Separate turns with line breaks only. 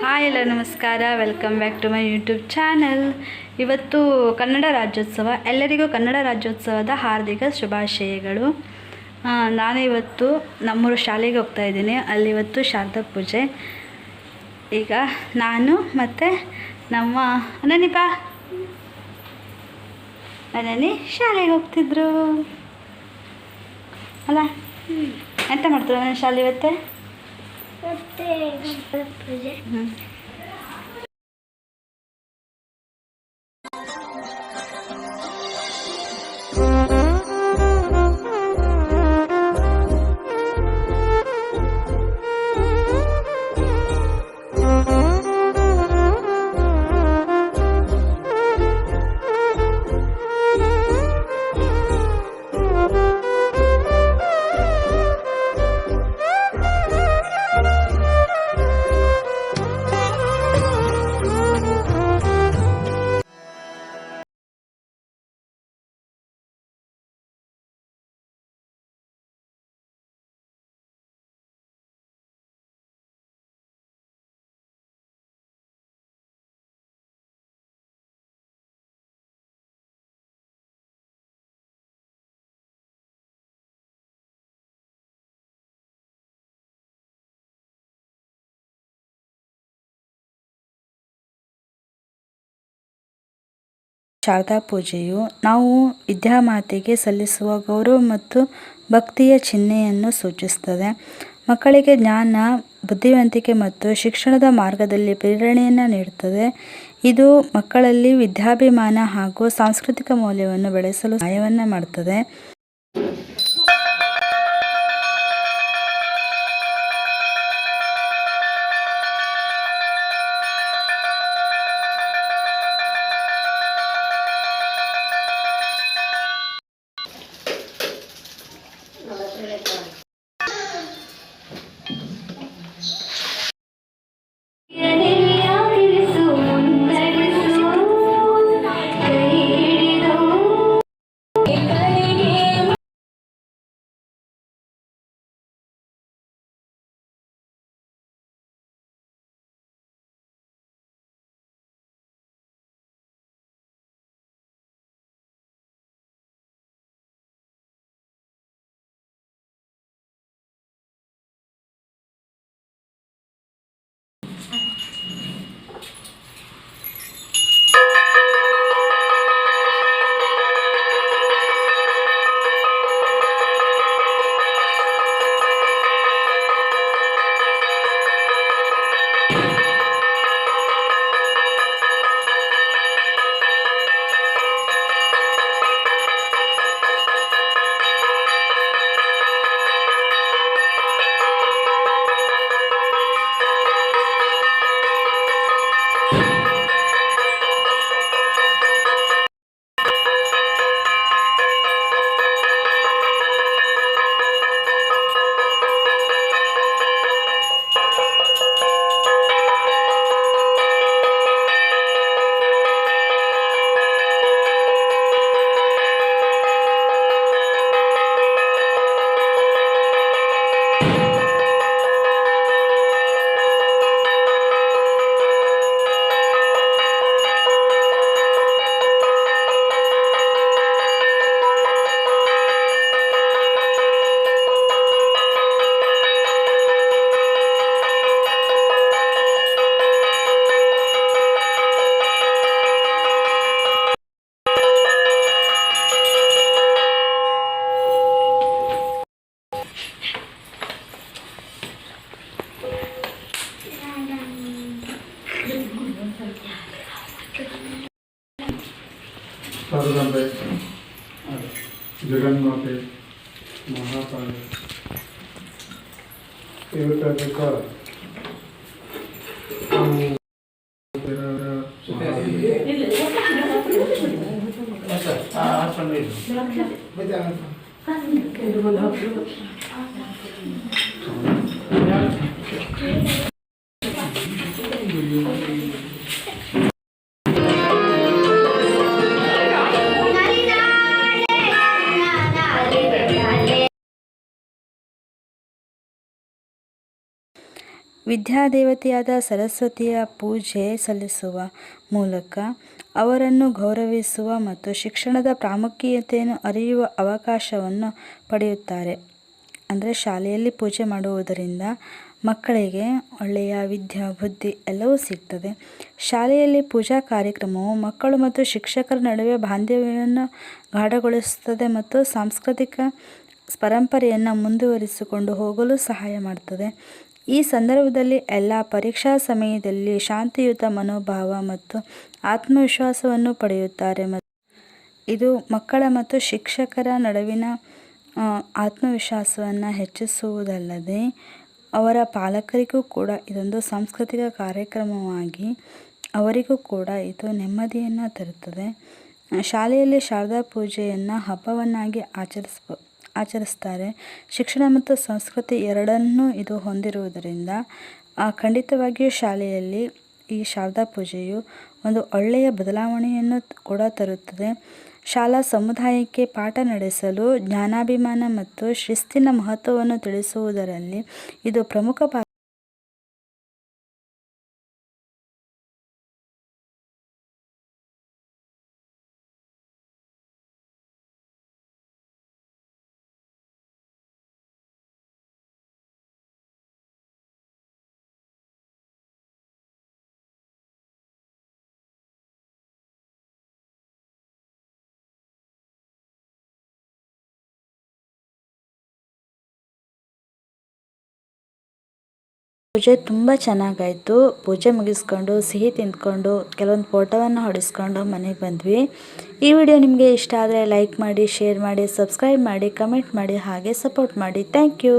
Hi ಎಲ್ಲ ನಮಸ್ಕಾರ, welcome back to my YouTube channel. ಇವತ್ತು ಕನ್ನಡ ರಾಜ್ಯೋತ್ಸವ. ಎಲ್ಲರಿಗೂ ಕನ್ನಡ ರಾಜ್ಯೋತ್ಸವದ ಹಾರ್ದಿಕ ಶುಭಾಶಯಗಳು. ನಾನು ಇವತ್ತು ನಮ್ಮೂರು ಶಾಲೆಗೆ ಹೋಗ್ತಾ ಇದ್ದೀನಿ. ಅಲ್ಲಿ ಇವತ್ತು ಶಾರದಾ ಪೂಜೆ. ಈಗ ನಾನು ಮತ್ತು ನಮ್ಮ ಅನನಿ ಶಾಲೆಗೆ ಹೋಗ್ತಿದ್ರು ಅಲ್ಲ. ಎಂತ ಮಾಡ್ತಾರೆ ನನ್ನ ಶಾಲೆ ಇವತ್ತೆ?
ಪೂಜೆ.
ಶಾರದಾ ಪೂಜೆಯು ನಾವು ವಿದ್ಯಾಮಾತೆಗೆ ಸಲ್ಲಿಸುವ ಗೌರವ ಮತ್ತು ಭಕ್ತಿಯ ಚಿಹ್ನೆಯನ್ನು ಸೂಚಿಸುತ್ತದೆ. ಮಕ್ಕಳಿಗೆ ಜ್ಞಾನ, ಬುದ್ಧಿವಂತಿಕೆ ಮತ್ತು ಶಿಕ್ಷಣದ ಮಾರ್ಗದಲ್ಲಿ ಪ್ರೇರಣೆಯನ್ನು ನೀಡುತ್ತದೆ. ಇದು ಮಕ್ಕಳಲ್ಲಿ ವಿದ್ಯಾಭಿಮಾನ ಹಾಗೂ ಸಾಂಸ್ಕೃತಿಕ ಮೌಲ್ಯವನ್ನು ಬೆಳೆಸಲು ಸಹಾಯವನ್ನು ಮಾಡುತ್ತದೆ.
ಜಗನ್ಮಾತೆ ಮಹಾಕಾಳಿ ಇವತ್ತು
ವಿದ್ಯಾದೇವತೆಯಾದ ಸರಸ್ವತಿಯ ಪೂಜೆ ಸಲ್ಲಿಸುವ ಮೂಲಕ ಅವರನ್ನು ಗೌರವಿಸುವ ಮತ್ತು ಶಿಕ್ಷಣದ ಪ್ರಾಮುಖ್ಯತೆಯನ್ನು ಅರಿಯುವ ಅವಕಾಶವನ್ನು ಪಡೆಯುತ್ತಾರೆ. ಅಂದರೆ ಶಾಲೆಯಲ್ಲಿ ಪೂಜೆ ಮಾಡುವುದರಿಂದ ಮಕ್ಕಳಿಗೆ ಒಳ್ಳೆಯ ವಿದ್ಯಾ ಬುದ್ಧಿ ಎಲ್ಲವೂ ಸಿಗ್ತದೆ. ಶಾಲೆಯಲ್ಲಿ ಪೂಜಾ ಕಾರ್ಯಕ್ರಮವು ಮಕ್ಕಳು ಮತ್ತು ಶಿಕ್ಷಕರ ನಡುವೆ ಬಾಂಧವ್ಯವನ್ನು ಗಾಢಗೊಳಿಸುತ್ತದೆ ಮತ್ತು ಸಾಂಸ್ಕೃತಿಕ ಪರಂಪರೆಯನ್ನು ಮುಂದುವರಿಸಿಕೊಂಡು ಹೋಗಲು ಸಹಾಯ ಮಾಡುತ್ತದೆ. ಈ ಸಂದರ್ಭದಲ್ಲಿ ಎಲ್ಲ ಪರೀಕ್ಷಾ ಸಮಯದಲ್ಲಿ ಶಾಂತಿಯುತ ಮನೋಭಾವ ಮತ್ತು ಆತ್ಮವಿಶ್ವಾಸವನ್ನು ಪಡೆಯುತ್ತಾರೆ. ಇದು ಮಕ್ಕಳ ಮತ್ತು ಶಿಕ್ಷಕರ ನಡುವಿನ ಆತ್ಮವಿಶ್ವಾಸವನ್ನು ಹೆಚ್ಚಿಸುವುದಲ್ಲದೆ ಅವರ ಪಾಲಕರಿಗೂ ಕೂಡ ಇದೊಂದು ಸಾಂಸ್ಕೃತಿಕ ಕಾರ್ಯಕ್ರಮವಾಗಿ ಅವರಿಗೂ ಕೂಡ ಇದು ನೆಮ್ಮದಿಯನ್ನು ತರುತ್ತದೆ. ಶಾಲೆಯಲ್ಲಿ ಶಾರದಾ ಪೂಜೆಯನ್ನು ಹಬ್ಬವನ್ನಾಗಿ ಆಚರಿಸ್ತಾರೆ. ಶಿಕ್ಷಣ ಮತ್ತು ಸಂಸ್ಕೃತಿ ಎರಡನ್ನೂ ಇದು ಹೊಂದಿರುವುದರಿಂದ ಖಂಡಿತವಾಗಿಯೂ ಶಾಲೆಯಲ್ಲಿ ಈ ಶಾರದಾ ಪೂಜೆಯು ಒಂದು ಒಳ್ಳೆಯ ಬದಲಾವಣೆಯನ್ನು ಕೂಡ ತರುತ್ತದೆ. ಶಾಲಾ ಸಮುದಾಯಕ್ಕೆ ಪಾಠ ನಡೆಸಲು ಜ್ಞಾನಾಭಿಮಾನ ಮತ್ತು ಶಿಸ್ತಿನ ಮಹತ್ವವನ್ನು ತಿಳಿಸುವುದರಲ್ಲಿ ಇದು ಪ್ರಮುಖ ಪಾತ್ರ. ಪೂಜೆ ತುಂಬ ಚೆನ್ನಾಗಾಯಿತು. ಪೂಜೆ ಮುಗಿಸ್ಕೊಂಡು ಸಿಹಿ ತಿಂದ್ಕೊಂಡು ಕೆಲವೊಂದು ಫೋಟೋವನ್ನು ಹೊಡಿಸ್ಕೊಂಡು ಮನೆಗೆ ಬಂದ್ವಿ. ಈ ವಿಡಿಯೋ ನಿಮಗೆ ಇಷ್ಟ ಆದರೆ ಲೈಕ್ ಮಾಡಿ, ಶೇರ್ ಮಾಡಿ, ಸಬ್ಸ್ಕ್ರೈಬ್ ಮಾಡಿ, ಕಮೆಂಟ್ ಮಾಡಿ, ಹಾಗೆ ಸಪೋರ್ಟ್ ಮಾಡಿ. Thank you.